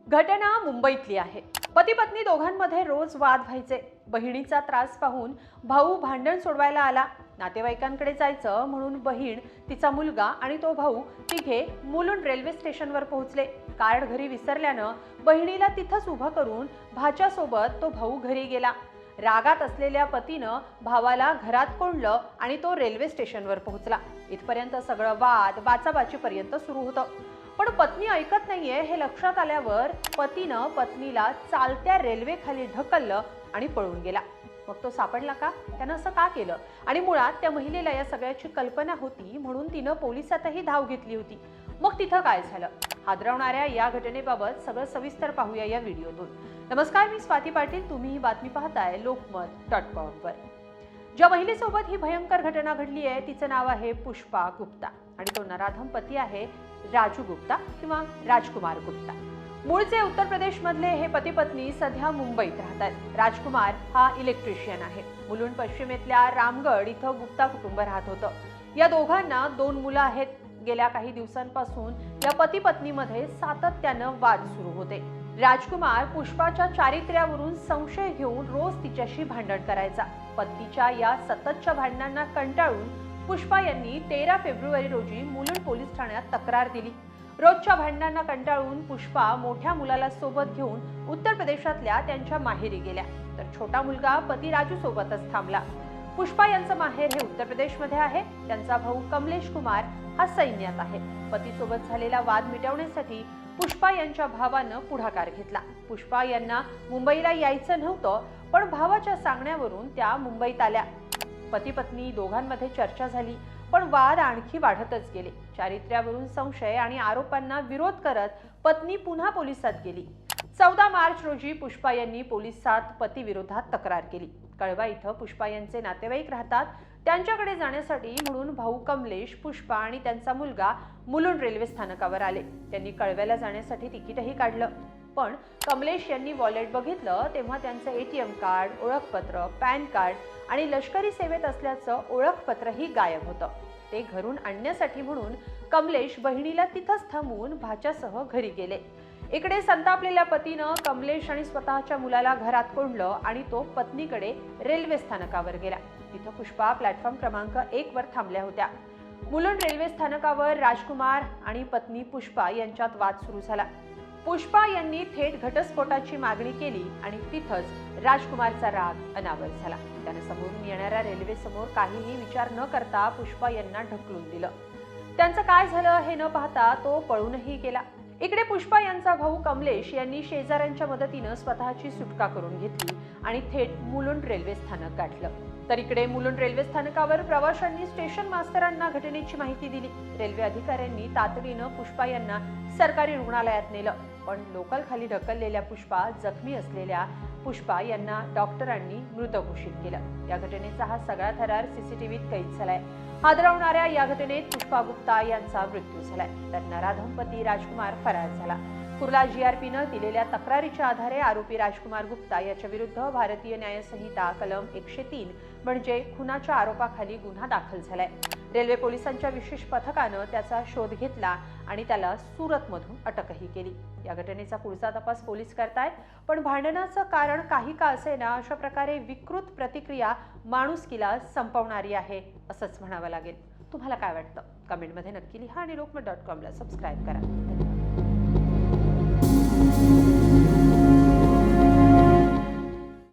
घटना मुंबईतली आहे। पती पत्नी दोघांमध्ये रोज वाद व्हायचे। बहिणीचा त्रास पाहून भाऊ भांडण सोडवायला आला। नातेवाईकांकडे जायचं म्हणून बहीण, तिचा मुलगा आणि तो भाऊ तिघे मुलुंड रेल्वे स्टेशनवर पोहोचले। कार्ड घरी विसरल्यानं बहिणीला तिथंच उभं करून भाच्यासोबत तो भाऊ घरी गेला। रागात असलेल्या पतीनं भावाला घरात कोंडलं आणि तो रेल्वे स्टेशनवर पोहोचला। इथपर्यंत सगळं वाद बाचाबाचीपर्यंत सुरू होतं। पण पत्नी ऐकत नाहीये हे लक्षात आल्यावर पतीनं पत्नीला चालत्या रेल्वे खाली ढकललं आणि पळून गेला। मग तो सापडला का? त्यानं असं का केलं? आणि मुळात त्या महिलेला या सगळ्याची कल्पना होती म्हणून तिनं पोलिसातही धाव घेतली होती। मग तिथं काय झालं? हादरवणाऱ्या या घटनेबाबत सगळं सविस्तर पाहूया या व्हिडिओतून। नमस्कार, मी स्वाती पाटील। तुम्ही ही बातमी पाहताय लोकमत.com वर। ज्या महिलेसोबत ही भयंकर घटना घडली आहे तिचं नाव आहे पुष्पा गुप्ता आणि तो नराधम पती आहे राजू गुप्ता किंवा राजकुमार गुप्ता। मूळचे उत्तर प्रदेश मधले हे पती पत्नी सध्या मुंबईत राहतात। राजकुमार हा इलेक्ट्रिशियन आहे। मुलुंड पश्चिमेतल्या रामगड इथं गुप्ता कुटुंब राहत होतं। या दोघांना 2 मुलं आहेत। गेल्या काही दिवसांपासून या पती पत्नीमध्ये सातत्यानं वाद सुरू होते। राजकुमार पुष्पाच्या चारित्र्यावरून संशय घेऊन रोज तिच्याशी भांडण करायचा। पतीच्या या सततच्या भांडणांना कंटाळून पुष्पा यांनी 13 फेब्रुवारी रोजी मुलुंड पोलीस ठाण्यात तक्रार दिली। रोजच्या भांडणांना कंटाळून पुष्पा मोठ्या मुलाला सोबत घेऊन उत्तर प्रदेशातल्या त्यांच्या माहेरी गेल्या, तर छोटा मुलगा पती राजू सोबतच थांबला। पुष्पा यांचं माहेर हे उत्तर प्रदेशमध्ये आहे। त्यांचा भाऊ कमलेश कुमार हा सैन्यात आहे। पतीसोबत झालेला वाद मिटवण्यासाठी पुष्पा यांच्या भावानं पुढाकार घेतला। पुष्पा यांना मुंबईला यायचं नव्हतं, पण भावाच्या सांगण्यावरून त्या मुंबईत आल्या। पती पत्नी दोघांमध्ये चर्चा झाली, पण वाद आणखी वाढतच गेले। चारित्र्यावरून संशय आणि आरोपांना विरोध करत पत्नी पुन्हा पोलिसात गेली। 14 मार्च रोजी पुष्पा यांनी पोलिसात पती विरोधात तक्रार केली। कळवा इथं पुष्पा यांचे नातेवाईक राहतात। त्यांच्याकडे जाण्यासाठी म्हणून भाऊ कमलेश, पुष्पा आणि त्यांचा मुलगा मुलुंड रेल्वे स्थानकावर आले। त्यांनी कळव्याला जाण्यासाठी तिकीटही काढलं, पण कमलेश यांनी वॉलेट बघितलं तेव्हा त्यांचं ATM कार्ड, ओळखपत्र, पॅन कार्ड आणि लष्करी सेवेत असल्याचं ओळखपत्रही गायब होतं। ते घरून आणण्यासाठी म्हणून कमलेश बहिणीला तिथंच थांबवून भाच्यासह घरी गेले। इकडे संतापलेल्या पतीनं कमलेश आणि स्वतःच्या मुलाला घरात कोंडलं आणि तो पत्नीकडे रेल्वे स्थानकावर गेला। तिथं पुष्पा प्लॅटफॉर्म क्रमांक 1 वर थांबल्या होत्या। मुलुंड रेल्वे स्थानकावर राजकुमार आणि पत्नी पुष्पा यांच्यात वाद सुरू झाला। पुष्पा यांनी थेट घटस्फोटाची मागणी केली आणि तिथंच राजकुमारचा राग अनावर झाला। त्याने समोरून येणाऱ्या रेल्वे समोर काहीही विचार न करता पुष्पा यांना ढकलून दिलं। त्यांचं काय झालं हे न पाहता तो पळूनही गेला। इकडे पुष्पा यांचा भाऊ कमलेश यांनी शेजाऱ्यांच्या मदतीनं स्वतःची सुटका करून घेतली आणि थेट मुलुंड रेल्वे स्थानक गाठलं। तर इकडे मुलुंड रेल्वे स्थानकावर प्रवाशांनी स्टेशन मास्तरांना घटनेची माहिती दिली। रेल्वे अधिकाऱ्यांनी तातडीनं पुष्पा यांना सरकारी रुग्णालयात नेलं, पण लोकल खाली ढकललेल्या पुष्पा, जखमी असलेल्या पुष्पा यांना डॉक्टरांनी मृत घोषित केलं। या घटनेचा हा सगळा थरार CCTVत कैद झालाय। हादरवणाऱ्या या घटनेत पुष्पा गुप्ता यांचा मृत्यू झालाय, तर नराधम पती राजकुमार फरार झाला। कुर्ला GRPनं दिलेल्या तक्रारीच्या आधारे आरोपी राजकुमार गुप्ता याच्या विरुद्ध भारतीय न्याय संहिता कलम 103 म्हणजे खुनाच्या आरोपाखाली गुन्हा दाखल झालाय। रेल्वे पोलिसांच्या विशेष पथकानं त्याचा शोध घेतला आणि त्याला सुरतमधून अटकही केली। या घटनेचा पुढचा तपास पोलीस करतायत, पण भांडणाचं कारण काही का असेना अशा प्रकारे विकृत प्रतिक्रिया माणुसकीला संपवणारी आहे असंच म्हणावं लागेल। तुम्हाला काय वाटतं? कमेंटमध्ये नक्की लिहा आणि लोकमत.com ला सबस्क्राईब करा।